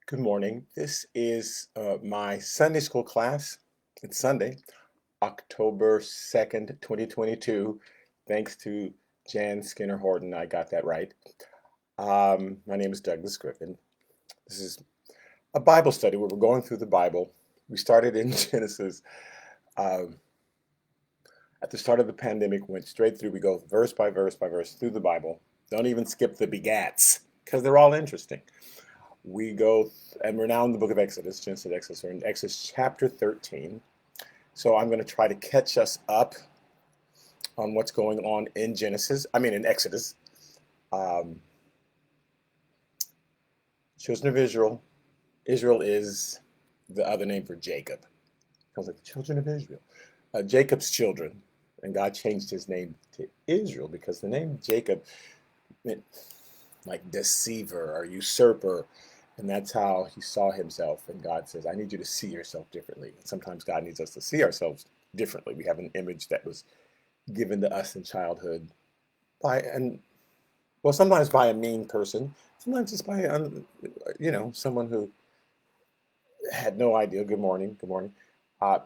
Good morning. This is my Sunday school class. It's Sunday, October 2nd, 2022. Thanks to Jan Skinner Horton, I got that right. My name is Douglas Griffin. This is a Bible study where we're going through the Bible. We started in Genesis um, at the start of the pandemic, went straight through. We go verse by verse by verse through the Bible. Don't even skip the begats because they're all interesting. We go, and we're now in the book of Exodus, Genesis, Exodus. We're in Exodus chapter 13. So I'm going to try to catch us up on what's going on in in Exodus. Um, Children of Israel. Israel is the other name for Jacob. I was like, the children of Israel. Jacob's children. And God changed his name to Israel because the name Jacob meant like deceiver or usurper. And that's how he saw himself. And God says, I need you to see yourself differently. And sometimes God needs us to see ourselves differently. We have an image that was given to us in childhood and well, sometimes by a mean person, sometimes just by someone who had no idea. Good morning, good morning.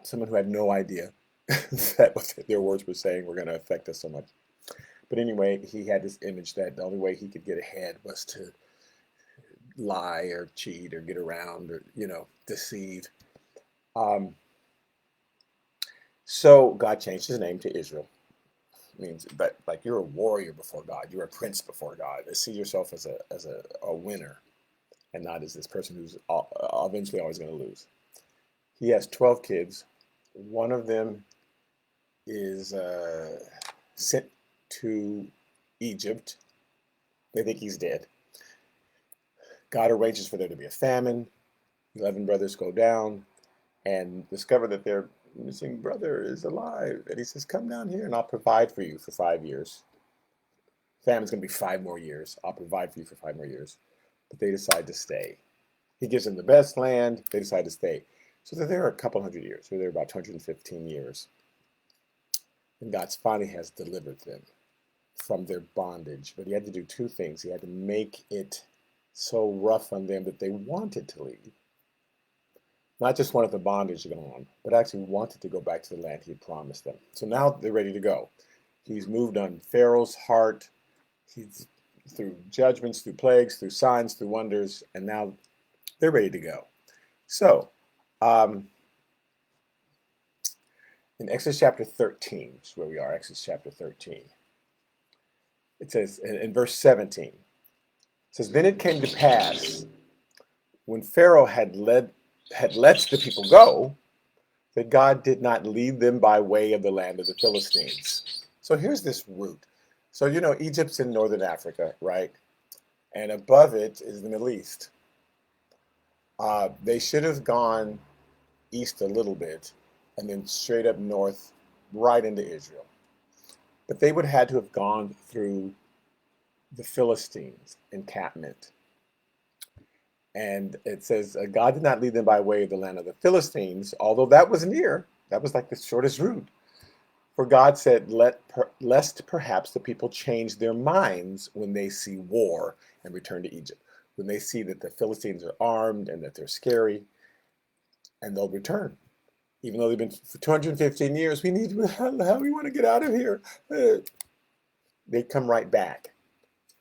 Someone who had no idea that what their words were saying were going to affect us so much. But anyway, he had this image that the only way he could get ahead was to lie or cheat or get around or deceive. Um, so God changed his name to Israel. Means that like you're a warrior before God, you're a prince before God. See yourself as a winner and not as this person who's eventually always going to lose. He has 12 kids. One of them is sent to Egypt. They think he's dead. God arranges for there to be a famine. 11 brothers go down and discover that their missing brother is alive. And he says, come down here and I'll provide for you for 5 years. Famine's going to be 5 more years. I'll provide for you for 5 more years. But they decide to stay. He gives them the best land. They decide to stay. So they're there a couple hundred years. They're there about 215 years. And God finally has delivered them from their bondage. But he had to do two things. He had to make it so rough on them that they wanted to leave. Not just wanted the bondage to go on, but actually wanted to go back to the land he had promised them. So now they're ready to go. He's moved on Pharaoh's heart. He's through judgments, through plagues, through signs, through wonders, and now they're ready to go. So, in Exodus chapter 13, which is where we are, Exodus chapter 13, it says in verse 17, it says, then it came to pass when Pharaoh had let the people go, that God did not lead them by way of the land of the Philistines. So here's this route. So, Egypt's in northern Africa, right? And above it is the Middle East. They should have gone east a little bit and then straight up north right into Israel. But they would have had to have gone through the Philistines' encampment. And it says, God did not lead them by way of the land of the Philistines, although that was near. That was like the shortest route. For God said, lest perhaps the people change their minds when they see war and return to Egypt. When they see that the Philistines are armed and that they're scary, and they'll return. Even though they've been for 215 years, how we want to get out of here. They come right back.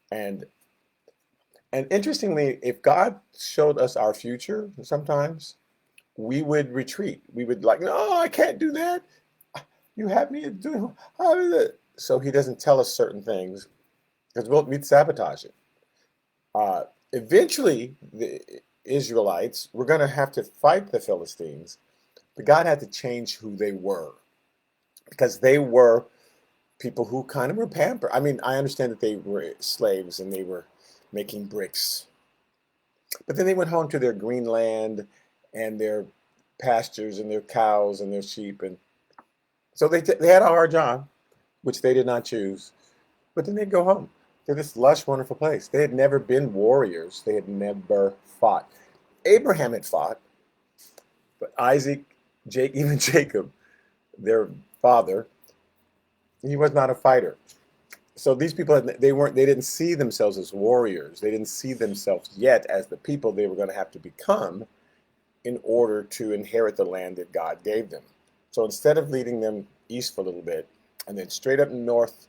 And interestingly, if God showed us our future sometimes, we would retreat. We would like, no, I can't do that. You have me doing, how is it? So he doesn't tell us certain things because we'd sabotage it. Eventually, the Israelites were going to have to fight the Philistines, but God had to change who they were because they were people who kind of were pampered. I mean, I understand that they were slaves and they were making bricks, but then they went home to their green land and their pastures and their cows and their sheep, and so they had a hard job, which they did not choose. But then they'd go home to this lush, wonderful place. They had never been warriors. They had never fought. Abraham had fought, but Isaac, even Jacob, their father, he was not a fighter. So these people, they didn't see themselves as warriors. They didn't see themselves yet as the people they were going to have to become in order to inherit the land that God gave them. So instead of leading them east for a little bit and then straight up north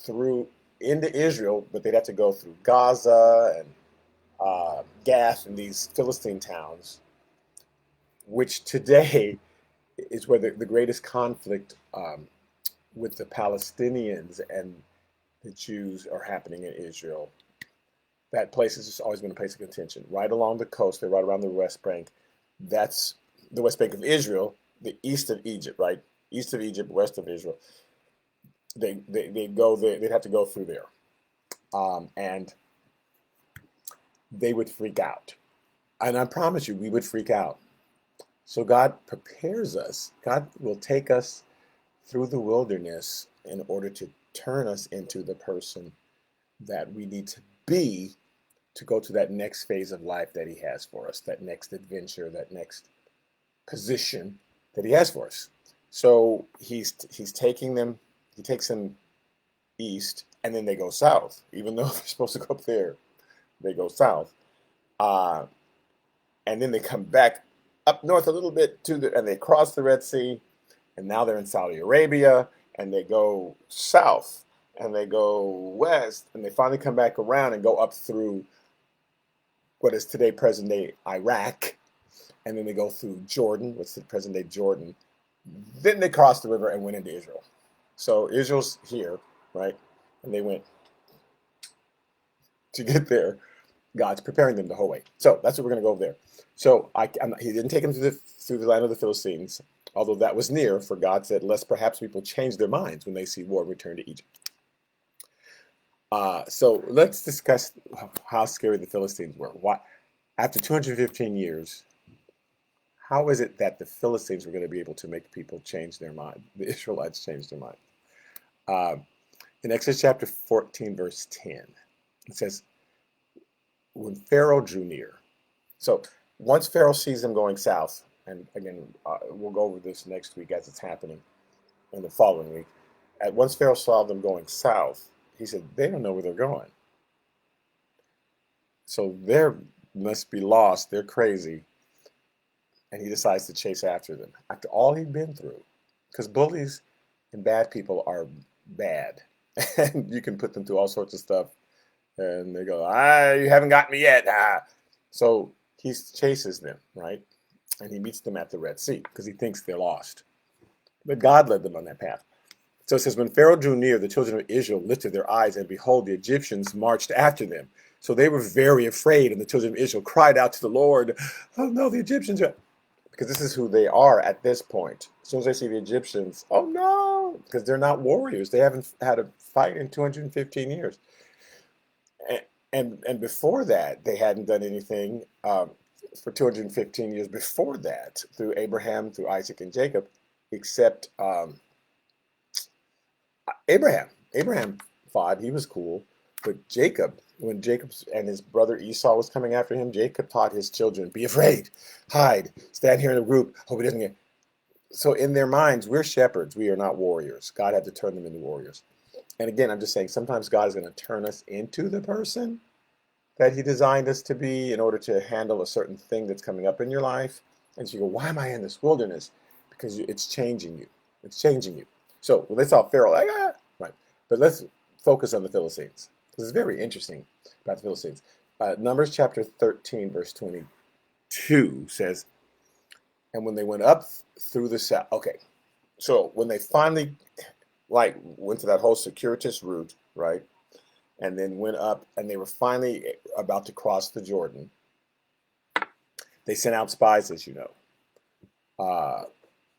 through into Israel, but they'd have to go through Gaza and Gath and these Philistine towns, which today is where the greatest conflict with the Palestinians and the Jews are happening in Israel. That place has just always been a place of contention. Right along the coast, they're right around the West Bank. That's the West Bank of Israel, the east of Egypt, right? East of Egypt, west of Israel. They go there. They'd have to go through there, and they would freak out. And I promise you, we would freak out. So God prepares us. God will take us through the wilderness in order to turn us into the person that we need to be to go to that next phase of life that he has for us, that next adventure, that next position that he has for us. So he's taking them, he takes them east, and then they go south. Even though they're supposed to go up there, they go south. And then they come back up north a little bit and they cross the Red Sea, and now they're in Saudi Arabia, and they go south, and they go west, and they finally come back around and go up through what is today present-day Iraq, and then they go through Jordan, what's the present-day Jordan. Then they crossed the river and went into Israel. So Israel's here, right? And they went to get there. God's preparing them the whole way. So that's what we're going to go over there. So he didn't take them through the land of the Philistines, although that was near, for God said, lest perhaps people change their minds when they see war and return to Egypt. So let's discuss how scary the Philistines were. Why, after 215 years, how is it that the Philistines were going to be able to make people change their mind? The Israelites changed their mind. In Exodus chapter 14, verse 10, it says, when Pharaoh drew near. So once Pharaoh sees them going south, and again, we'll go over this next week as it's happening in the following week. Once Pharaoh saw them going south, he said, they don't know where they're going. So they must be lost. They're crazy. And he decides to chase after them after all he'd been through. Because bullies and bad people are bad. And you can put them through all sorts of stuff. And they go, you haven't got me yet. So he chases them, right? And he meets them at the Red Sea because he thinks they're lost. But God led them on that path. So it says, when Pharaoh drew near, the children of Israel lifted their eyes, and behold, the Egyptians marched after them. So they were very afraid, and the children of Israel cried out to the Lord, oh no, the Egyptians are... Because this is who they are at this point. As soon as they see the Egyptians, oh no, because they're not warriors. They haven't had a fight in 215 years. And before that, they hadn't done anything for 215 years before that, through Abraham, through Isaac and Jacob, except Abraham. Abraham fought, he was cool. But Jacob, when Jacob and his brother Esau was coming after him, Jacob taught his children, be afraid, hide, stand here in a group, hope he doesn't get... So in their minds, we're shepherds, we are not warriors. God had to turn them into warriors. And again, I'm just saying, sometimes God is going to turn us into the person that he designed us to be in order to handle a certain thing that's coming up in your life. And so you go, why am I in this wilderness? Because it's changing you. It's changing you. So well, they saw Pharaoh, like, right. But let's focus on the Philistines. This is very interesting about the Philistines. Numbers chapter 13, verse 22 says, and when they went up through the south, okay, so when they finally went to that whole circuitous route, right, and then went up, and they were finally about to cross the Jordan, they sent out spies, as you know.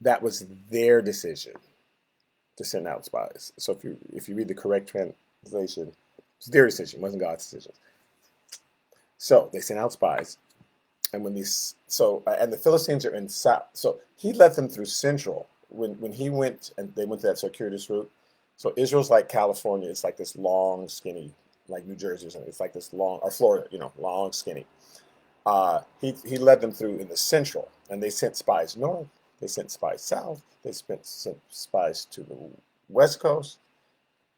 That was their decision to send out spies. So if you read the correct translation, it's their decision, it wasn't God's decision. So they sent out spies, and when these and the Philistines are in south, so he led them through central. When he went and they went to that circuitous route, so Israel's like California. It's like this long, skinny, like New Jersey or something. It's like this long, or Florida, long, skinny. He led them through in the central, and they sent spies north. They sent spies south. They sent spies to the west coast,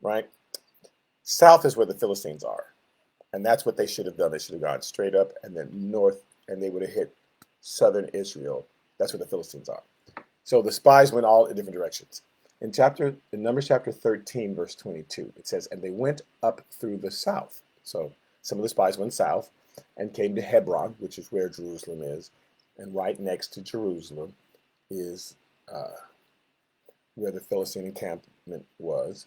right? South is where the Philistines are. And that's what they should have done. They should have gone straight up and then north, and they would have hit southern Israel. That's where the Philistines are. So the spies went all in different directions. In Numbers chapter 13, verse 22, it says, and they went up through the south. So some of the spies went south and came to Hebron, which is where Jerusalem is. And right next to Jerusalem is where the Philistine encampment was.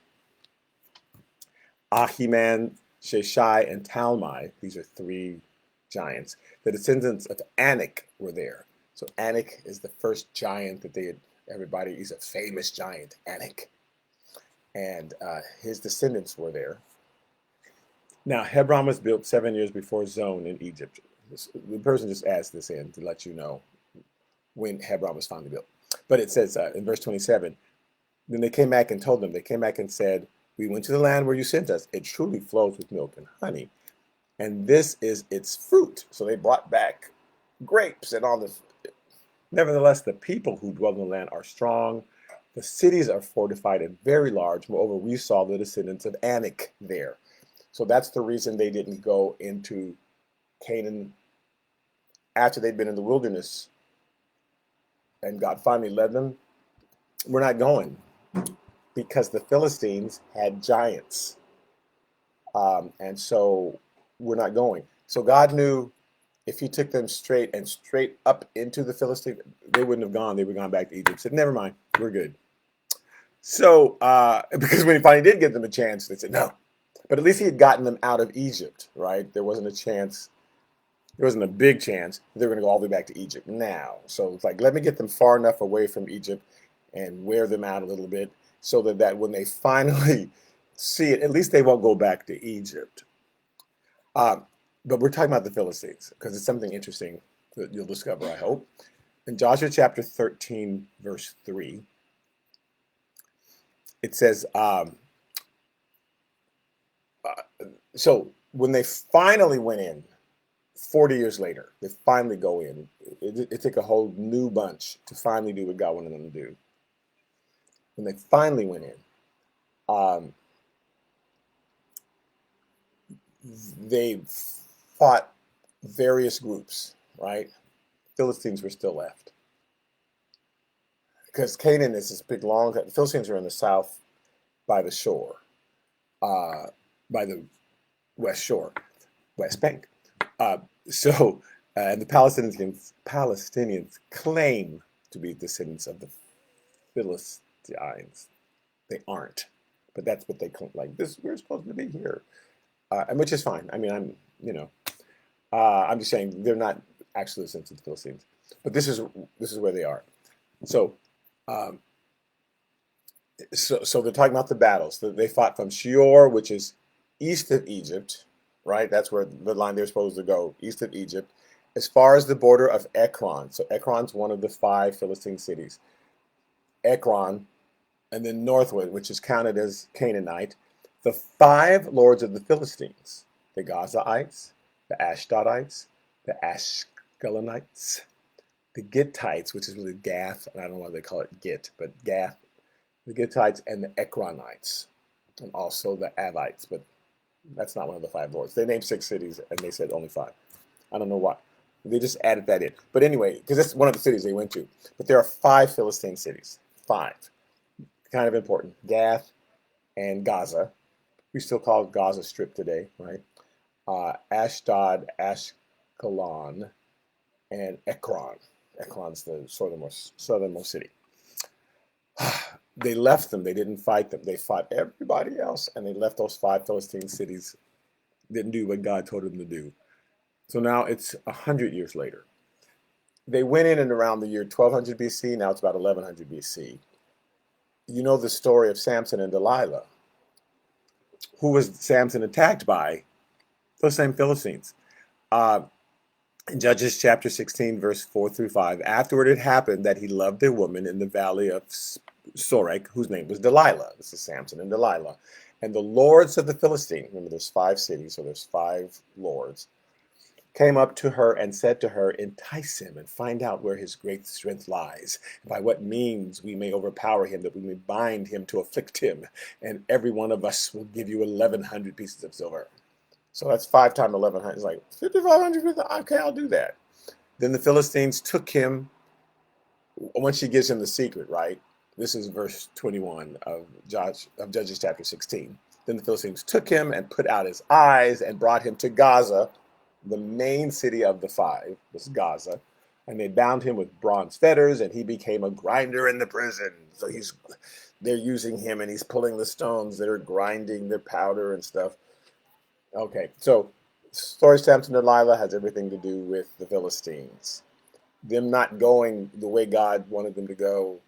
Ahiman, Sheshai, and Talmai, these are three giants. The descendants of Anak were there. So Anak is the first giant that they had, everybody, he's a famous giant, Anak. And his descendants were there. Now, Hebron was built 7 years before Zon in Egypt. The person just asked this in to let you know when Hebron was finally built. But it says in verse 27, then they came back and told them, they came back and said, we went to the land where you sent us. It truly flows with milk and honey. And this is its fruit. So they brought back grapes and all this. Nevertheless, the people who dwell in the land are strong. The cities are fortified and very large. Moreover, we saw the descendants of Anak there. So that's the reason they didn't go into Canaan after they'd been in the wilderness and God finally led them. We're not going because the Philistines had giants. And so we're not going. So God knew if he took them straight up into the Philistines, they wouldn't have gone. They would have gone back to Egypt. Said, never mind, we're good. So, because when he finally did give them a chance, they said no. But at least he had gotten them out of Egypt, right? There wasn't a chance. There wasn't a big chance they were going to go all the way back to Egypt now. So it's like, let me get them far enough away from Egypt and wear them out a little bit so that when they finally see it, at least they won't go back to Egypt. But we're talking about the Philistines because it's something interesting that you'll discover, I hope. In Joshua chapter 13, verse 3, it says, so when they finally went in, 40 years later, they finally go in. It took a whole new bunch to finally do what God wanted them to do. When they finally went in, they fought various groups, right? Philistines were still left. Because Canaan is this big, long, the Philistines are in the south by the shore, by the west shore, West Bank. And the Palestinians claim to be descendants of the Philistines. They aren't, but that's what they claim. Like this, we're supposed to be here, and which is fine. I mean, I'm just saying they're not actually descendants of the Philistines, but this is where they are. So, so they're talking about the battles that they fought from Sheor, which is east of Egypt. Right, that's where the line they're supposed to go, east of Egypt, as far as the border of Ekron. So Ekron's one of the 5 Philistine cities. Ekron, and then northward, which is counted as Canaanite, the 5 lords of the Philistines, the Gazaites, the Ashdodites, the Ashkelonites, the Gittites, which is really Gath, and I don't know why they call it Git, but Gath, the Gittites, and the Ekronites, and also the Avites, but that's not one of the 5 lords. They named 6 cities, and they said only 5. I don't know why. They just added that in. But anyway, because that's one of the cities they went to. But there are 5 Philistine cities. 5. Kind of important. Gath and Gaza. We still call it Gaza Strip today, right? Ashdod, Ashkelon, and Ekron. Ekron's the southernmost city. They left them. They didn't fight them. They fought everybody else, and they left those 5 Philistine cities. Didn't do what God told them to do. So now it's 100 years later. They went in and around the year 1200 BC. Now it's about 1100 BC. You know the story of Samson and Delilah. Who was Samson attacked by? Those same Philistines. In Judges chapter 16, verse 4 through 5, afterward it happened that he loved a woman in the valley of Sorek, whose name was Delilah. This is Samson and Delilah. And the lords of the Philistines, remember there's 5 cities, so there's 5 lords. came up to her and said to her, entice him and find out where his great strength lies, and by what means we may overpower him, that we may bind him to afflict him, and every one of us will give you 1,100 pieces of silver. So that's 5 times 1,100. It's like 5,500. Okay, I'll do that. Then the Philistines took him. Once she gives him the secret, right? This is verse 21 of Judges chapter 16. Then the Philistines took him and put out his eyes and brought him to Gaza, the main city of the 5, was Gaza. And they bound him with bronze fetters, and he became a grinder in the prison. So they're using him, and he's pulling the stones that are grinding the powder and stuff. Okay, so story of Samson and Delilah has everything to do with the Philistines. Them not going the way God wanted them to go.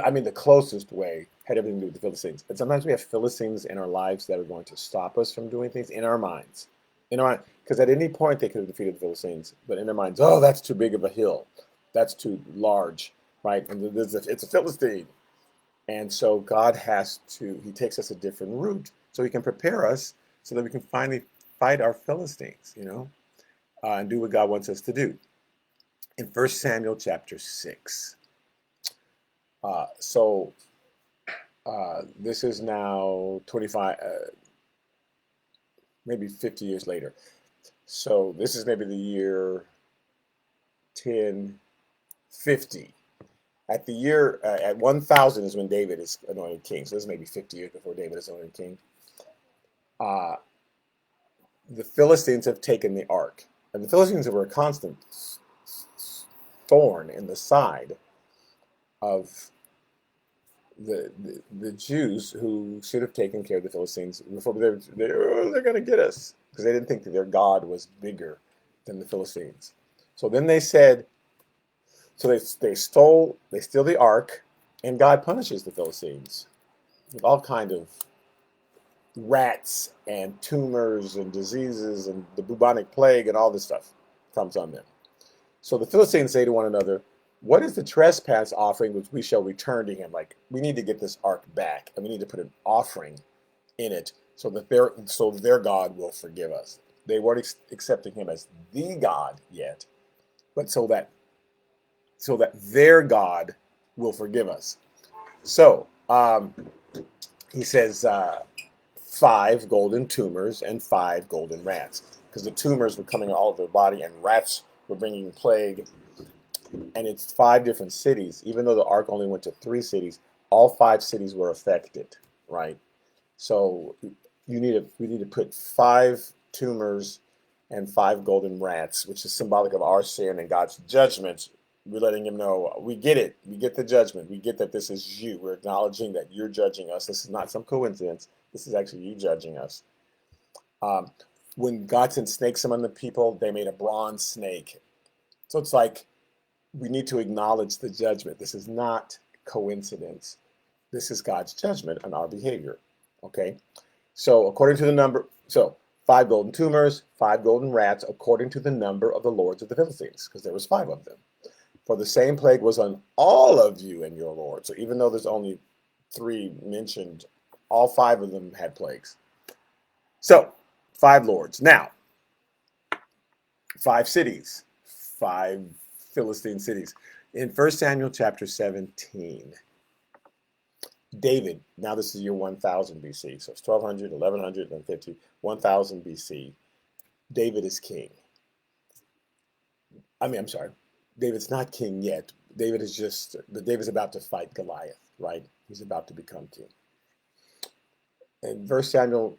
I mean, the closest way had everything to do with the Philistines. And sometimes we have Philistines in our lives that are going to stop us from doing things in our minds. Because at any point they could have defeated the Philistines, but in their minds, oh, that's too big of a hill. That's too large, right? And it's a Philistine. And so God he takes us a different route so he can prepare us so that we can finally fight our Philistines, and do what God wants us to do. In 1 Samuel chapter 6. This is now 25, maybe 50 years later. So this is maybe the year 1050. At 1000 is when David is anointed king. So this is maybe 50 years before David is anointed king. The Philistines have taken the ark. And the Philistines were a constant thorn in the side of the Jews, who should have taken care of the Philistines before. They're going to get us, because they didn't think that their God was bigger than the Philistines. So then they said, they steal the ark, and God punishes the Philistines with all kind of rats and tumors and diseases and the bubonic plague and all this stuff comes on them. So the Philistines say to one another, what is the trespass offering which we shall return to him? Like, we need to get this ark back, and we need to put an offering in it so that their God will forgive us. They weren't accepting him as the God yet, but so that their God will forgive us. So he says 5 golden tumors and 5 golden rats, because the tumors were coming all over their body, and rats were bringing plague. And it's 5 different cities. Even though the ark only went to 3 cities, all 5 cities were affected, right? So we need to put 5 tumors and 5 golden rats, which is symbolic of our sin and God's judgment. We're letting him know, we get it. We get the judgment. We get that this is you. We're acknowledging that you're judging us. This is not some coincidence. This is actually you judging us. When God sent snakes among the people, they made a bronze snake. So it's like, we need to acknowledge the judgment. This is not coincidence. This is God's judgment on our behavior. Okay? So according to the number, 5 golden tumors, 5 golden rats, according to the number of the lords of the Philistines, because there was 5 of them. For the same plague was on all of you and your lord. So even though there's only 3 mentioned, all 5 of them had plagues. So 5 lords. Now, 5 cities, 5 Philistine cities. In 1 Samuel chapter 17, David, now this is year 1000 BC, so it's 1200, 1100, and 50, 1000 BC. David is king. I'm sorry, David's not king yet. David's about to fight Goliath, right? He's about to become king. And 1 Samuel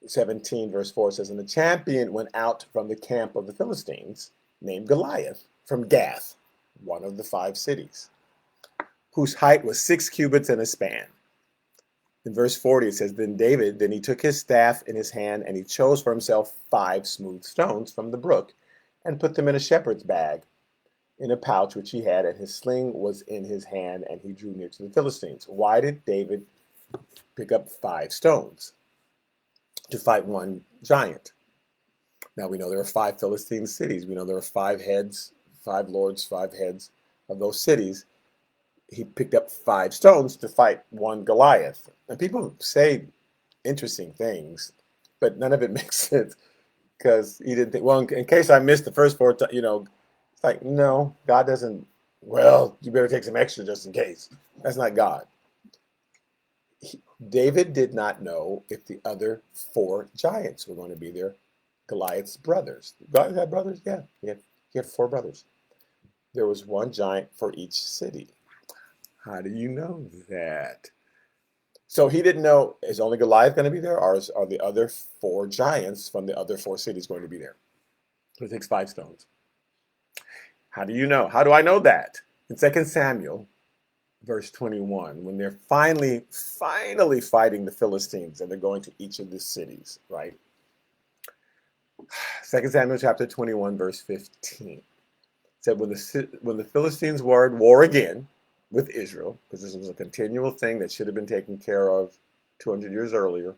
17, verse 4 says, and the champion went out from the camp of the Philistines, named Goliath, from Gath, one of the 5 cities, whose height was 6 cubits and a span. In verse 40, it says, then he took his staff in his hand, and he chose for himself 5 smooth stones from the brook, and put them in a shepherd's bag, in a pouch which he had, and his sling was in his hand, and he drew near to the Philistines. Why did David pick up 5 stones? To fight one giant. Now we know there are 5 Philistine cities. We know there are 5 heads, 5 lords, 5 heads of those cities. He picked up 5 stones to fight one Goliath. And people say interesting things, but none of it makes sense. because he didn't think, well, in case I missed the first four, it's like, no, God doesn't, well, you better take some extra just in case. That's not God. David did not know if the other four giants were going to be there, Goliath's brothers. Goliath had brothers? Yeah, he had four brothers. There was one giant for each city. How do you know that? So he didn't know, is only Goliath going to be there, or are the other four giants from the other four cities going to be there? So it takes 5 stones. How do you know? How do I know that? In 2 Samuel, verse 21, when they're finally fighting the Philistines and they're going to each of the cities, right? 2 Samuel chapter 21, verse 15. Said when the Philistines were at war again with Israel, because this was a continual thing that should have been taken care of 200 years earlier,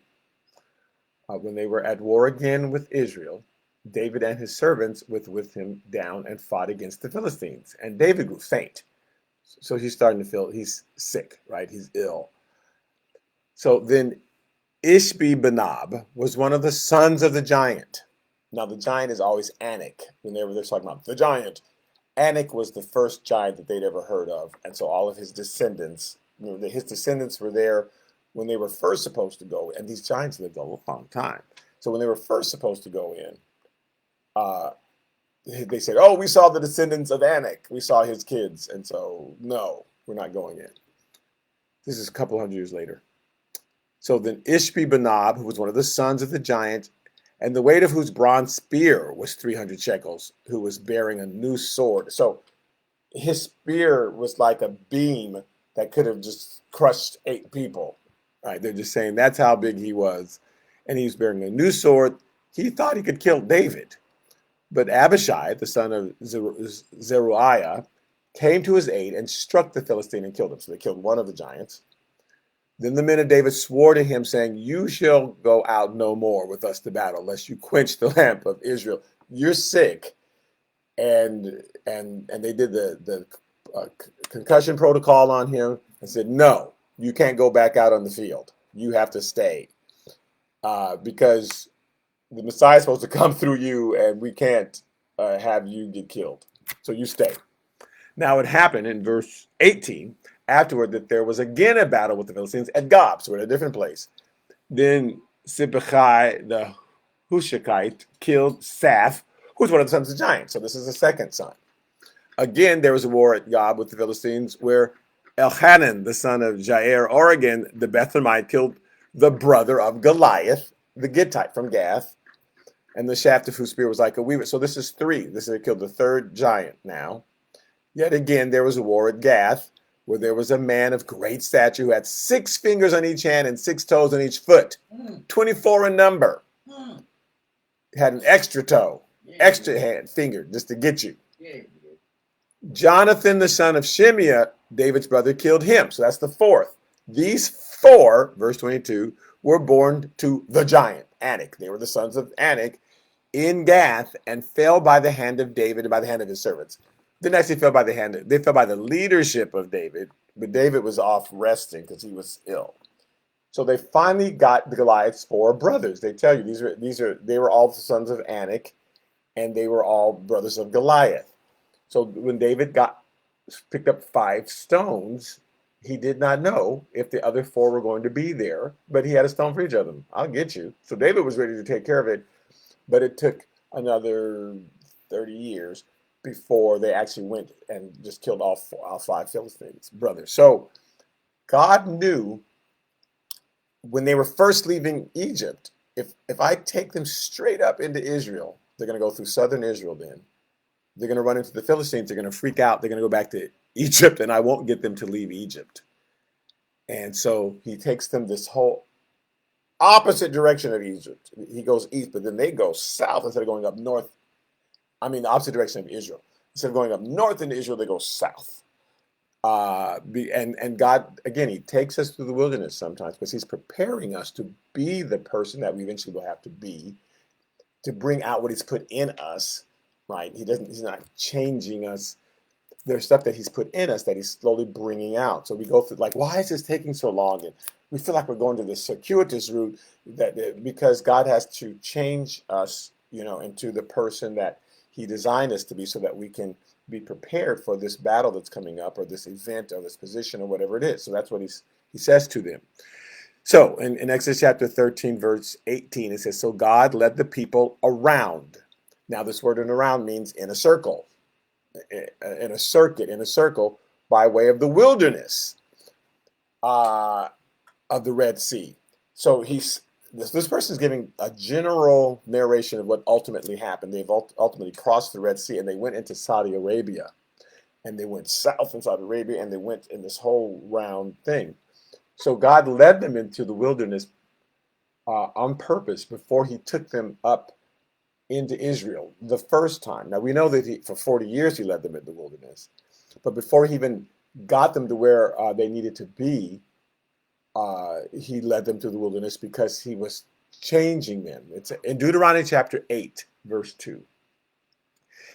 when they were at war again with Israel, David and his servants went with him down and fought against the Philistines. And David grew faint. So he's starting to feel he's sick, right? He's ill. So then Ishbi-Benob was one of the sons of the giant. Now the giant is always Anak. Whenever they're talking about the giant, Anak was the first giant that they'd ever heard of. And so all of his descendants, his descendants were there when they were first supposed to go. And these giants lived a long time. So when they were first supposed to go in, they said, oh, we saw the descendants of Anak. We saw his kids. And so, no, we're not going in. This is a couple hundred years later. So then Ishbi-Benob, who was one of the sons of the giant, and the weight of whose bronze spear was 300 shekels, who was bearing a new sword. So his spear was like a beam that could have just crushed 8 people. Right? They're just saying that's how big he was. And he was bearing a new sword. He thought he could kill David. But Abishai, the son of Zeruiah, came to his aid and struck the Philistine and killed him. So they killed one of the giants. Then the men of David swore to him, saying, you shall go out no more with us to battle, lest you quench the lamp of Israel. You're sick. And they did the concussion protocol on him and said, no, you can't go back out on the field. You have to stay. Because the Messiah is supposed to come through you, and we can't have you get killed. So you stay. Now it happened in verse 18, afterward, that there was again a battle with the Philistines at Gob, so at a different place. Then Sibbechai the Hushakite killed Saph, who was one of the sons of the giant. So this is the second son. Again, there was a war at Gob with the Philistines, where Elhanan, the son of Jair, Oregon, the Bethlehemite, killed the brother of Goliath, the Gittite from Gath, and the shaft of whose spear was like a weaver. So this is 3. This is killed the third giant now. Yet again, there was a war at Gath, where there was a man of great stature who had 6 fingers on each hand and 6 toes on each foot, 24 in number. Had an extra toe, extra hand, finger, just to get you. Jonathan, the son of Shimeah, David's brother, killed him. So that's the 4th. These 4, verse 22, were born to the giant, Anak. They were the sons of Anak in Gath and fell by the hand of David and by the hand of his servants. Didn't actually fell by the hand. They fell by the leadership of David, but David was off resting because he was ill. So they finally got the Goliath's 4 brothers. They tell you they were all the sons of Anak, and they were all brothers of Goliath. So when David picked up 5 stones, he did not know if the other 4 were going to be there, but he had a stone for each of them. I'll get you. So David was ready to take care of it, but it took another 30 years before they actually went and just killed all 5 Philistines brothers. So God knew when they were first leaving Egypt, if I take them straight up into Israel, they're going to go through southern Israel then. They're going to run into the Philistines. They're going to freak out. They're going to go back to Egypt, and I won't get them to leave Egypt. And so he takes them this whole opposite direction of Egypt. He goes east, but then they go south instead of going up north. I mean, the opposite direction of Israel. Instead of going up north into Israel, they go south. And God, again, he takes us through the wilderness sometimes because he's preparing us to be the person that we eventually will have to be, to bring out what he's put in us, right? He's not changing us. There's stuff that he's put in us that he's slowly bringing out. So we go through, like, why is this taking so long? And we feel like we're going to this circuitous route because God has to change us into the person that he designed us to be so that we can be prepared for this battle that's coming up or this event or this position or whatever it is. So that's what he says to them. So in Exodus chapter 13, verse 18, it says, so God led the people around. Now this word in around means in a circle, in a circuit, in a circle by way of the wilderness of the Red Sea. So this person is giving a general narration of what ultimately happened. They've ultimately crossed the Red Sea and they went into Saudi Arabia, and they went south in Saudi Arabia, and they went in this whole round thing. So God led them into the wilderness on purpose before he took them up into Israel the first time. Now we know that for 40 years he led them in the wilderness, but before he even got them to where they needed to be, he led them to the wilderness because he was changing them. It's in Deuteronomy chapter 8, verse 2.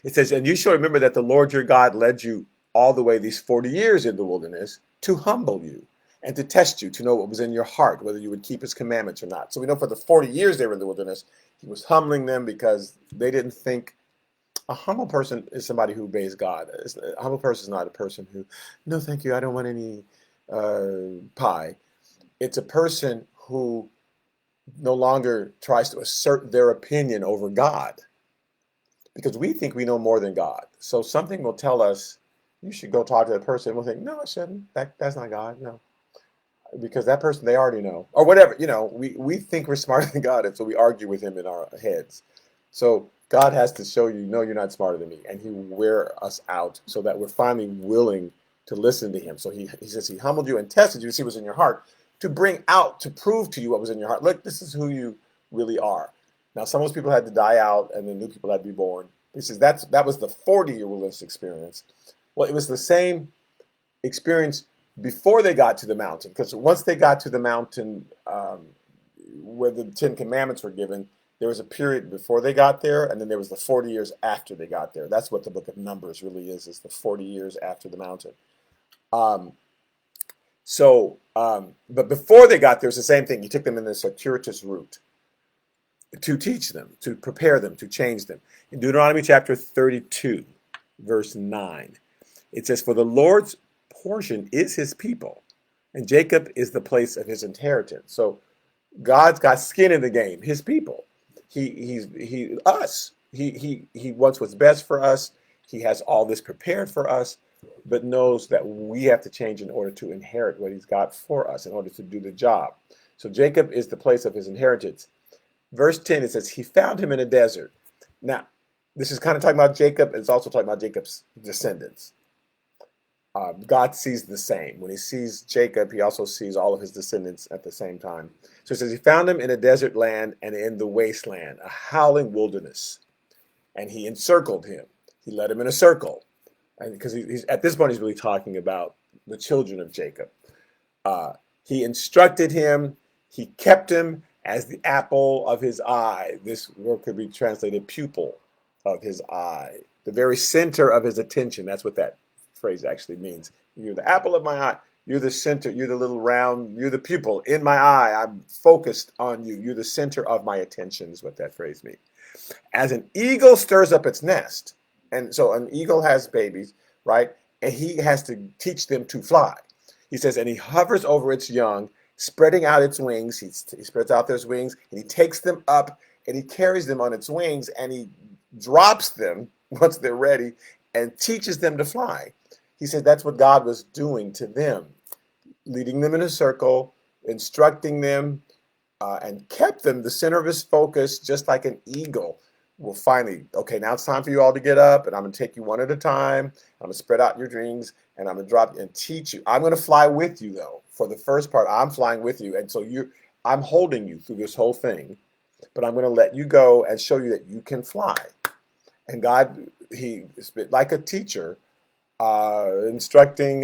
It says, and you shall remember that the Lord your God led you all the way these 40 years in the wilderness to humble you and to test you, to know what was in your heart, whether you would keep his commandments or not. So we know for the 40 years they were in the wilderness, he was humbling them because they didn't think. A humble person is somebody who obeys God. A humble person is not a person who, no, thank you, I don't want any pie. It's a person who no longer tries to assert their opinion over God, because we think we know more than God. So something will tell us, you should go talk to that person. We'll think, no, I shouldn't. That's not God. No. Because that person, they already know. Or whatever, we think we're smarter than God, and so we argue with him in our heads. So God has to show you, no, you're not smarter than me. And he will wear us out so that we're finally willing to listen to him. So he says he humbled you and tested you to see what's in your heart, to bring out, to prove to you what was in your heart. Look, this is who you really are. Now, some of those people had to die out, and then new people had to be born. He says that was the 40-year wilderness experience. Well, it was the same experience before they got to the mountain, because once they got to the mountain where the 10 Commandments were given, there was a period before they got there, and then there was the 40 years after they got there. That's what the book of Numbers really is the 40 years after the mountain. But before they got there, it's the same thing. He took them in this circuitous route to teach them, to prepare them, to change them. In Deuteronomy chapter 32, verse 9, it says, for the Lord's portion is his people, and Jacob is the place of his inheritance. So God's got skin in the game, his people. He wants what's best for us. He has all this prepared for us, but knows that we have to change in order to inherit what he's got for us, in order to do the job. So Jacob is the place of his inheritance. Verse 10, it says, he found him in a desert. Now, this is kind of talking about Jacob. It's also talking about Jacob's descendants. God sees the same. When he sees Jacob, he also sees all of his descendants at the same time. So it says he found him in a desert land and in the wasteland, a howling wilderness. And he encircled him. He led him in a circle. And because he's at this point, he's really talking about the children of Jacob. He instructed him. He kept him as the apple of his eye. This word could be translated pupil of his eye. The very center of his attention. That's what that phrase actually means. You're the apple of my eye. You're the center. You're the little round. You're the pupil in my eye. I'm focused on you. You're the center of my attention is what that phrase means. As an eagle stirs up its nest. And so an eagle has babies, right? And he has to teach them to fly. He says, and he hovers over its young, spreading out its wings. He spreads out those wings, and he takes them up, and he carries them on its wings, and he drops them once they're ready and teaches them to fly. He said that's what God was doing to them, leading them in a circle, instructing them, and kept them the center of his focus, just like an eagle will finally, okay, now it's time for you all to get up, and I'm going to take you one at a time. I'm going to spread out your wings, and I'm going to drop and teach you. I'm going to fly with you, though. For the first part, I'm flying with you, and so I'm holding you through this whole thing, but I'm going to let you go and show you that you can fly. And God, he is like a teacher, instructing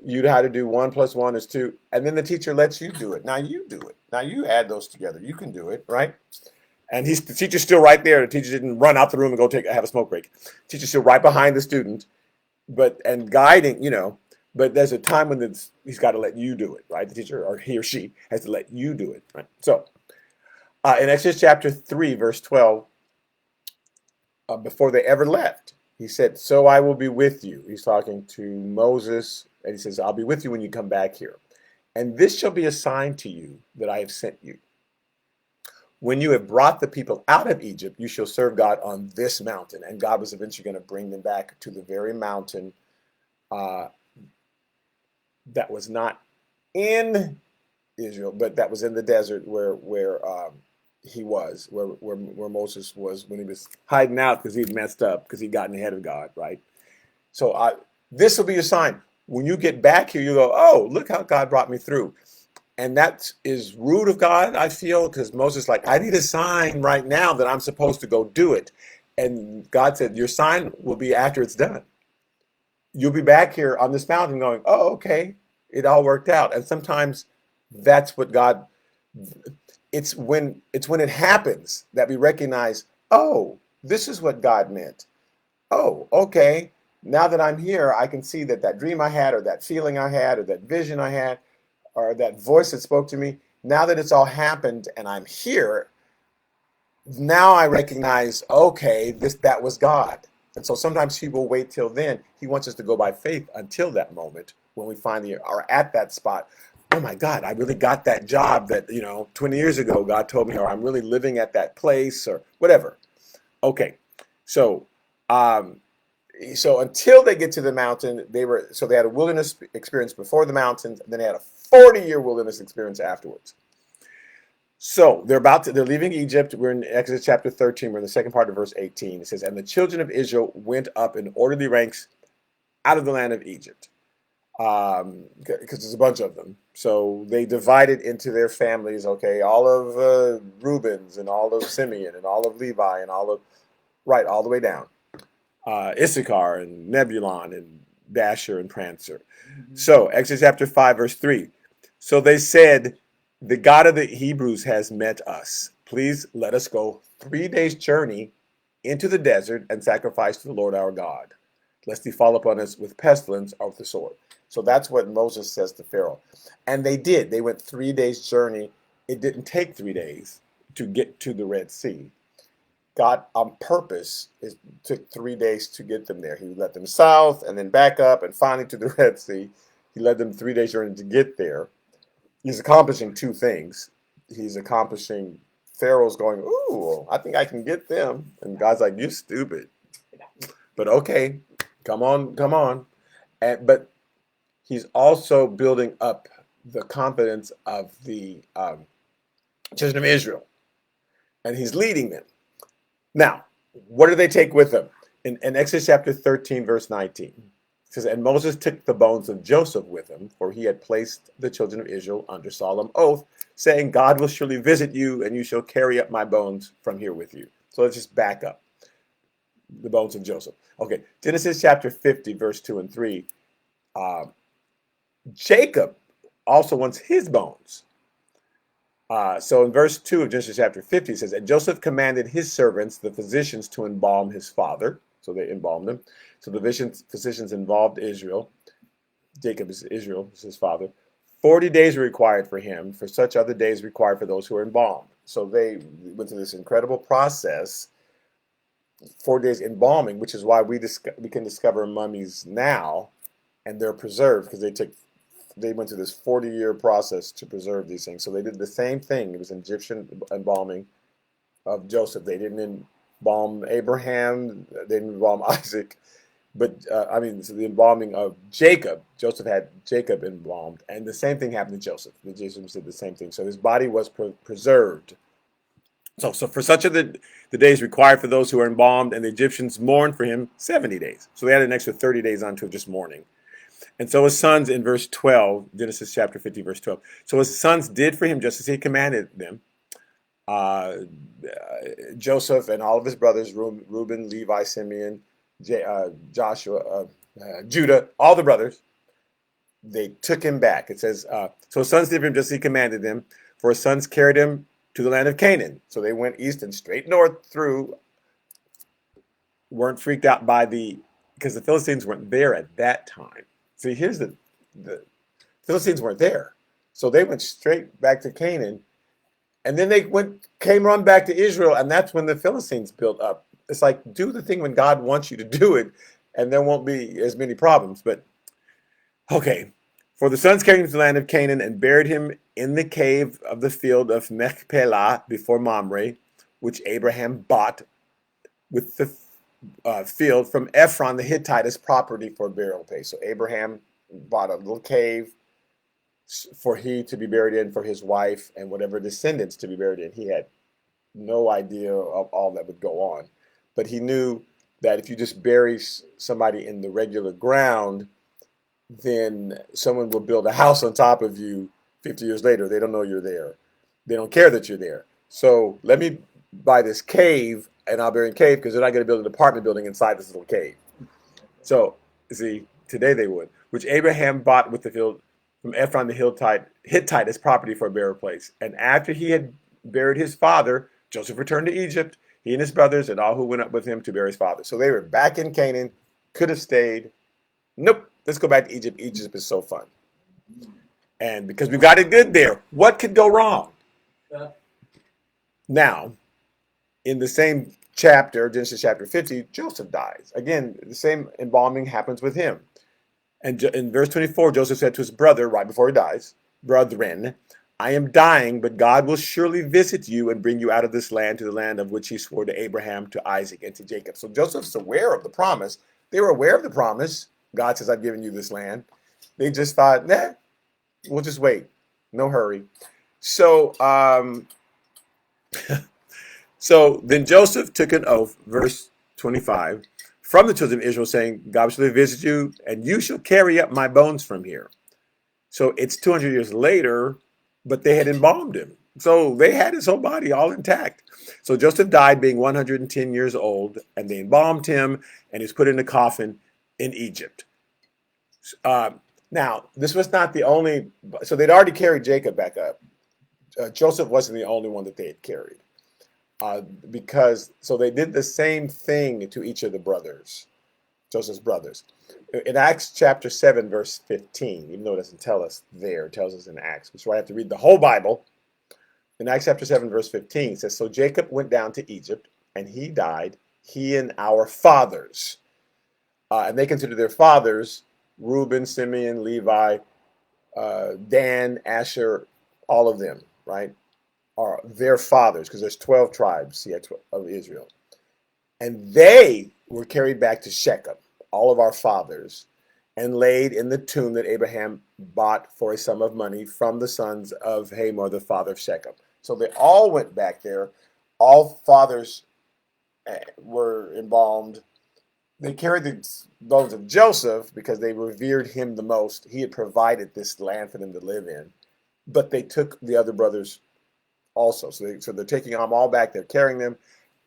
you how to do 1 + 1 is 2, and then the teacher lets you do it. Now you do it. Now you add those together. You can do it, right? And the teacher's still right there. The teacher didn't run out the room and go have a smoke break. The teacher's still right behind the student, and guiding, But there's a time when he's got to let you do it, right? The teacher, or he or she, has to let you do it, right? So in Exodus chapter 3, verse 12, before they ever left. He said, "So I will be with you." He's talking to Moses, and he says, "I'll be with you when you come back here. And this shall be a sign to you that I have sent you. When you have brought the people out of Egypt, you shall serve God on this mountain." And God was eventually going to bring them back to the very mountain uh, that was not in Israel, but that was in the desert where he was, where Moses was when he was hiding out because he'd messed up because he'd gotten ahead of God, right? So this will be a sign. When you get back here, you go, "Oh, look how God brought me through." And that is rude of God, I feel, because Moses is like, "I need a sign right now that I'm supposed to go do it." And God said, "Your sign will be after it's done. You'll be back here on this mountain going, 'Oh, okay, it all worked out.'" And sometimes that's what God, it's when it happens that we recognize, "Oh, this is what God meant. Oh, okay. Now that I'm here, I can see that dream I had, or that feeling I had, or that vision I had, or that voice that spoke to me, now that it's all happened and I'm here, now I recognize, okay, that was God." And so sometimes people wait till then. He wants us to go by faith until that moment when we finally are at that spot. "Oh my God, I really got that job that, 20 years ago God told me," or "I'm really living at that place," or whatever. Okay. So, um, so until they get to the mountain, they had a wilderness experience before the mountains, and then they had a 40-year wilderness experience afterwards. So they're leaving Egypt. We're in Exodus chapter 13. We're in the second part of verse 18. It says, "And the children of Israel went up in orderly ranks out of the land of Egypt," because there's a bunch of them. So they divided into their families. Okay, all of Reuben's and all of Simeon and all of Levi and all the way down. Issachar and Nebulon and Dasher and Prancer. So Exodus chapter 5 verse 3. "So they said, 'The God of the Hebrews has met us. Please let us go 3 days' journey into the desert and sacrifice to the Lord our God, lest he fall upon us with pestilence or with the sword.'" So that's what Moses says to Pharaoh. And they did. They went 3 days' journey. It didn't take 3 days to get to the Red Sea. God, on purpose, took 3 days to get them there. He led them south and then back up and finally to the Red Sea. He led them 3 days journey to get there. He's accomplishing two things. He's accomplishing Pharaoh's going, "Ooh, I think I can get them." And God's like, "You stupid. But okay, come on, come on." But he's also building up the confidence of the children of Israel. And he's leading them. Now, what do they take with them? In Exodus chapter 13, verse 19, it says, "And Moses took the bones of Joseph with him, for he had placed the children of Israel under solemn oath, saying, 'God will surely visit you, and you shall carry up my bones from here with you.'" So let's just back up. The bones of Joseph. Okay, Genesis chapter 50, verse 2 and 3. Jacob also wants his bones. So in verse 2 of Genesis chapter 50, it says, "And Joseph commanded his servants, the physicians, to embalm his father." So they embalmed him. So the physicians involved Israel. Jacob is Israel, is his father. 40 days were required for him, for such other days required for those who are embalmed. So they went through this incredible process, 4 days embalming, which is why we can discover mummies now, and they're preserved because they went through this 40-year process to preserve these things. So they did the same thing. It was Egyptian embalming of Joseph. They didn't embalm Abraham. They didn't embalm Isaac. But, so the embalming of Jacob, Joseph had Jacob embalmed. And the same thing happened to Joseph. The Egyptians did the same thing. So his body was preserved. So for such of the days required for those who are embalmed, and the Egyptians mourned for him 70 days. So they had an extra 30 days onto just mourning. And so his sons, in verse 12, Genesis chapter 50, verse 12. "So his sons did for him just as he commanded them. Joseph and all of his brothers, Reuben, Levi, Simeon, Joshua, Judah, all the brothers, they took him back." It says, "So his sons did for him just as he commanded them, for his sons carried him to the land of Canaan." So they went east and straight north through, weren't freaked out because the Philistines weren't there at that time. See, here's the Philistines weren't there. So they went straight back to Canaan. And then they came run back to Israel. And that's when the Philistines built up It's like, do the thing when God wants you to do it, and there won't be as many problems. But okay. For the sons came to the land of Canaan and buried him in the cave of the field of Machpelah before Mamre, which Abraham bought with the field from Ephron the Hittite as property for burial place. So Abraham bought a little cave for he to be buried in, for his wife and whatever descendants to be buried in. He had no idea of all that would go on, but he knew that if you just bury somebody in the regular ground, then someone will build a house on top of you 50 years later. They don't know you're there. They don't care that you're there. So let me buy this cave, and I'll bury in cave because they're not going to build an apartment building inside this little cave. So, see, today they would, which Abraham bought with the field from Ephron the Hittite as property for a burial place. And after he had buried his father, Joseph returned to Egypt, he and his brothers and all who went up with him to bury his father. So they were back in Canaan, could have stayed. Nope, let's go back to Egypt. Egypt is so fun. And because we've got it good there, what could go wrong? Yeah. Now, in the same chapter, Genesis chapter 50, Joseph dies. Again, the same embalming happens with him. And in verse 24, Joseph said to his brother, right before he dies, brethren, I am dying, but God will surely visit you and bring you out of this land to the land of which he swore to Abraham, to Isaac, and to Jacob. So Joseph's aware of the promise. They were aware of the promise. God says, I've given you this land. They just thought, nah, we'll just wait. No hurry. So, so then Joseph took an oath, verse 25, from the children of Israel, saying, God shall visit you, and you shall carry up my bones from here. So it's 200 years later, but they had embalmed him. So they had his whole body all intact. So Joseph died being 110 years old, and they embalmed him, and he's put in a coffin in Egypt. Now, this was not the only, so they'd already carried Jacob back up. Joseph wasn't the only one that they had carried. So they did the same thing to each of the brothers, Joseph's brothers. In Acts chapter 7, verse 15, even though it doesn't tell us there, it tells us in Acts, so I have to read the whole Bible. In Acts chapter 7, verse 15, it says, so Jacob went down to Egypt, and he died, he and our fathers. And they considered their fathers Reuben, Simeon, Levi, Dan, Asher, all of them, right? Are their fathers, because there's 12 tribes of Israel. And they were carried back to Shechem, all of our fathers, and laid in the tomb that Abraham bought for a sum of money from the sons of Hamor, the father of Shechem. So they all went back there. All fathers were embalmed. They carried the bones of Joseph because they revered him the most. He had provided this land for them to live in. But they took the other brothers also. So they're taking them all back. They're carrying them.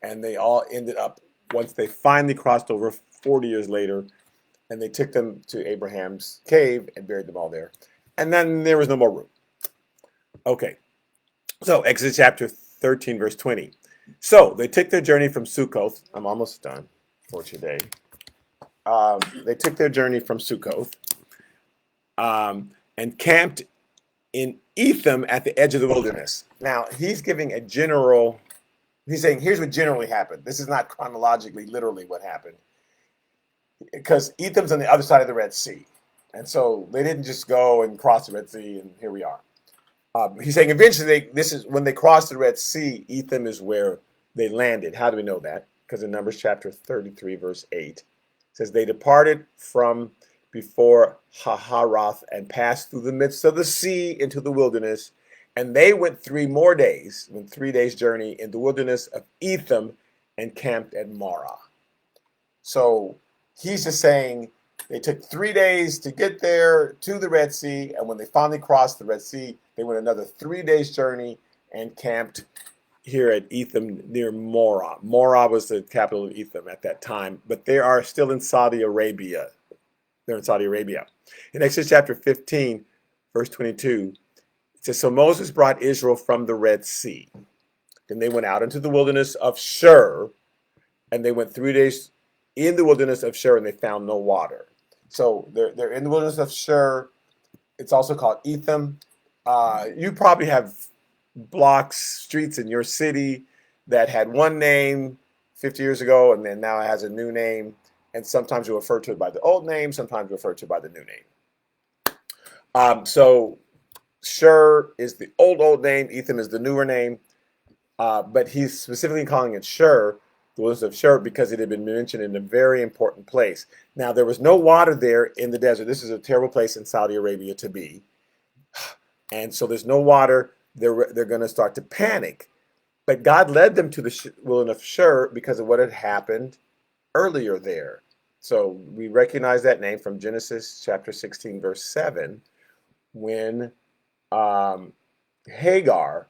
And they all ended up, once they finally crossed over 40 years later, and they took them to Abraham's cave and buried them all there. And then there was no more room. Okay. So Exodus chapter 13, verse 20. So they took their journey from Sukkoth. I'm almost done for today. They took their journey from Sukkoth and camped in Etham at the edge of the wilderness. Now, he's giving a general, he's saying, here's what generally happened. This is not chronologically, literally what happened. Because Etham's on the other side of the Red Sea. And so they didn't just go and cross the Red Sea, and here we are. He's saying eventually, this is when they crossed the Red Sea, Etham is where they landed. How do we know that? Because in Numbers chapter 33, verse 8, it says, they departed from before Haharoth and passed through the midst of the sea into the wilderness. And they went 3 more days, 3 days journey in the wilderness of Etham and camped at Marah. So he's just saying they took 3 days to get there to the Red Sea. And when they finally crossed the Red Sea, they went another 3 days journey and camped here at Etham near Marah. Marah was the capital of Etham at that time, but they are still in Saudi Arabia. They're in Saudi Arabia. In Exodus chapter 15, verse 22, it says, so Moses brought Israel from the Red Sea. Then they went out into the wilderness of Shur, and they went 3 days in the wilderness of Shur, and they found no water. So they're in the wilderness of Shur. It's also called Etham. You probably have blocks, streets in your city that had one name 50 years ago, and then now it has a new name. And sometimes you refer to it by the old name, sometimes you refer to it by the new name. So Shur is the old name, Etham is the newer name, but he's specifically calling it Shur, the wilderness of Shur, because it had been mentioned in a very important place. Now, there was no water there in the desert. This is a terrible place in Saudi Arabia to be. And so there's no water. They're going to start to panic. But God led them to the wilderness of Shur because of what had happened earlier there. So we recognize that name from Genesis chapter 16, verse 7, when Hagar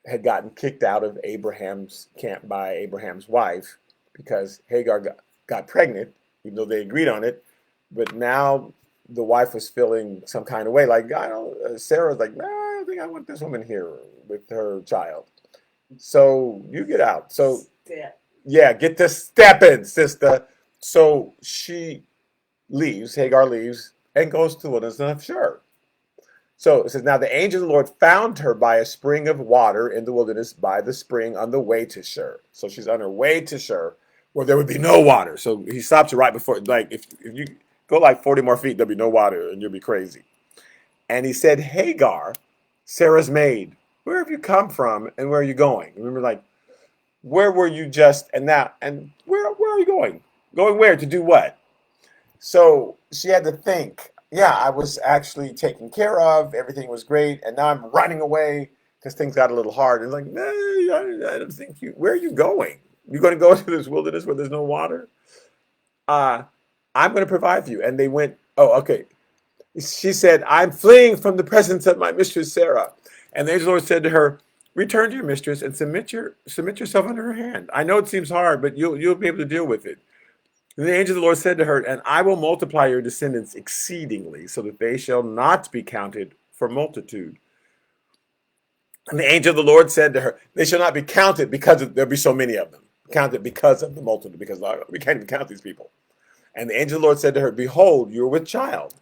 had gotten kicked out of Abraham's camp by Abraham's wife because Hagar got pregnant, even though they agreed on it. But now the wife was feeling some kind of way. Like, I don't, Sarah's like, nah, I don't think I want this woman here with her child. So you get out. So, yeah, get to stepping, sister. So she leaves, Hagar leaves, and goes to the wilderness of Shur. So it says, now the angel of the Lord found her by a spring of water in the wilderness by the spring on the way to Shur. So she's on her way to Shur where there would be no water. So he stops her right before, like, if you go like 40 more feet, there'll be no water and you'll be crazy. And he said, Hagar, Sarah's maid, where have you come from and where are you going? Remember, like, where were you just, and now, and where are you going? Going where? To do what? So she had to think, yeah, I was actually taken care of. Everything was great. And now I'm running away because things got a little hard. And like, no, I don't think where are you going? You're going to go to this wilderness where there's no water? I'm going to provide for you. And they went, oh, okay. She said, I'm fleeing from the presence of my mistress, Sarah. And the angel of the Lord said to her, return to your mistress and submit yourself under her hand. I know it seems hard, but you'll be able to deal with it. And the angel of the Lord said to her, and I will multiply your descendants exceedingly, so that they shall not be counted for multitude. And the angel of the Lord said to her, they shall not be counted because there'll be so many of them. Counted because of the multitude, because we can't even count these people. And the angel of the Lord said to her, behold, you are with child,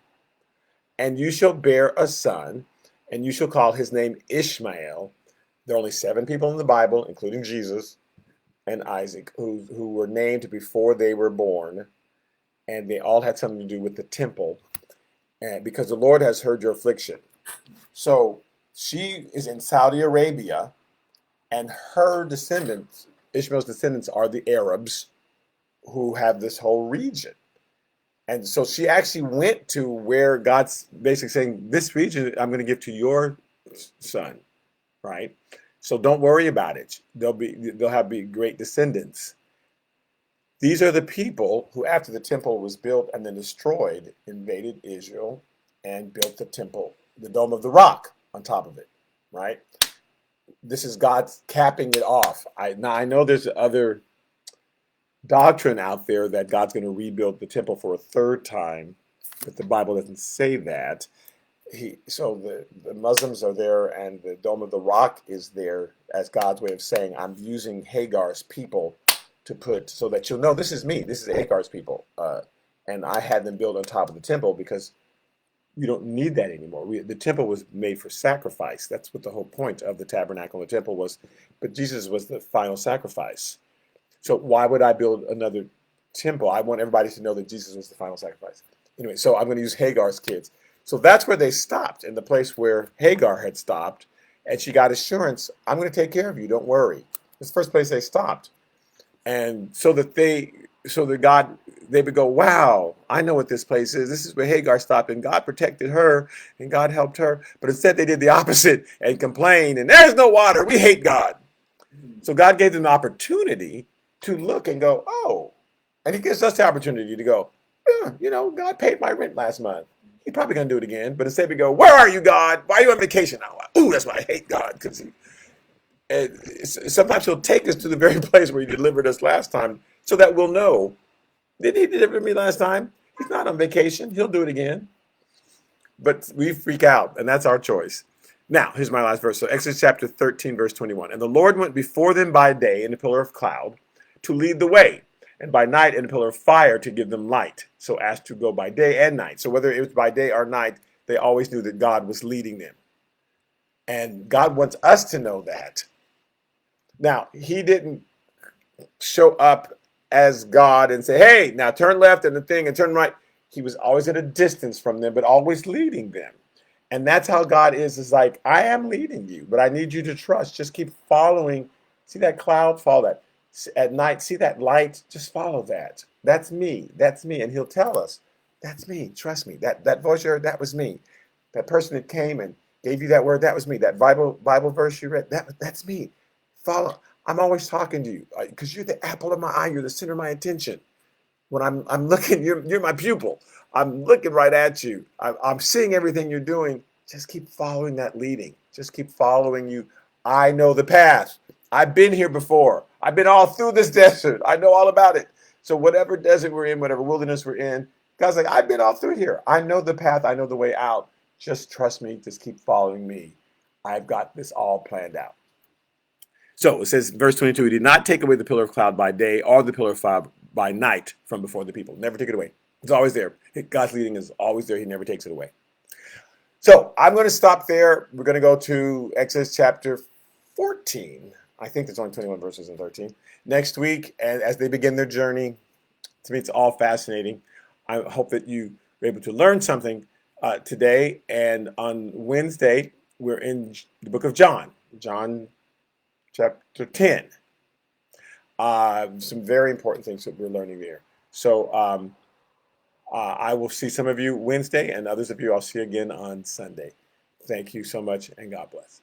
and you shall bear a son, and you shall call his name Ishmael. There are only 7 people in the Bible, including Jesus and Isaac, who were named before they were born, and they all had something to do with the temple, and because the Lord has heard your affliction. So she is in Saudi Arabia, and her descendants, Ishmael's descendants, are the Arabs who have this whole region. And so she actually went to where God's basically saying, this region I'm going to give to your son, right? So don't worry about it. They'll have great descendants. These are the people who, after the temple was built and then destroyed, invaded Israel and built the temple, the Dome of the Rock on top of it, right? This is God capping it off. Now I know there's other doctrine out there that God's going to rebuild the temple for a 3rd time, but the Bible doesn't say that. So the Muslims are there, and the Dome of the Rock is there as God's way of saying, I'm using Hagar's people to put, so that you'll know this is me, this is Hagar's people, and I had them build on top of the temple because you don't need that anymore. The temple was made for sacrifice. That's what the whole point of the tabernacle and the temple was, but Jesus was the final sacrifice. So why would I build another temple? I want everybody to know that Jesus was the final sacrifice. Anyway, so I'm going to use Hagar's kids. So that's where they stopped, in the place where Hagar had stopped, and she got assurance, I'm going to take care of you, don't worry. It's the first place they stopped. And so that they would go, wow, I know what this place is. This is where Hagar stopped, and God protected her, and God helped her. But instead they did the opposite and complained, and there's no water, we hate God. So God gave them the opportunity to look and go, oh, and he gives us the opportunity to go, yeah, God paid my rent last month. He's probably going to do it again. But instead we go, where are you, God? Why are you on vacation now? Ooh, that's why I hate God. Because sometimes he'll take us to the very place where he delivered us last time so that we'll know, did he deliver me last time? He's not on vacation. He'll do it again. But we freak out, and that's our choice. Now, here's my last verse. So Exodus chapter 13, verse 21. And the Lord went before them by day in a pillar of cloud to lead the way, and by night in a pillar of fire to give them light, so as to go by day and night. So whether it was by day or night, they always knew that God was leading them. And God wants us to know that. Now, he didn't show up as God and say, hey, now turn left and the thing and turn right. He was always at a distance from them, but always leading them. And that's how God is like, I am leading you, but I need you to trust. Just keep following. See that cloud? Follow that. At night, see that light? Just follow that. That's me. That's me. And he'll tell us, that's me. Trust me. That voice you heard, that was me. That person that came and gave you that word, that was me. That Bible verse you read, that's me. Follow. I'm always talking to you because you're the apple of my eye. You're the center of my attention. When I'm looking, you're my pupil. I'm looking right at you. I'm seeing everything you're doing. Just keep following that leading. Just keep following you. I know the path. I've been here before. I've been all through this desert. I know all about it. So whatever desert we're in, whatever wilderness we're in, God's like, I've been all through here. I know the path. I know the way out. Just trust me. Just keep following me. I've got this all planned out. So it says, verse 22, he did not take away the pillar of cloud by day or the pillar of fire by night from before the people. Never take it away. It's always there. God's leading is always there. He never takes it away. So I'm going to stop there. We're going to go to Exodus chapter 14. I think there's only 21 verses in 13. Next week, and as they begin their journey, to me, it's all fascinating. I hope that you were able to learn something today. And on Wednesday, we're in the book of John, John chapter 10. Some very important things that we're learning there. So I will see some of you Wednesday, and others of you I'll see again on Sunday. Thank you so much, and God bless.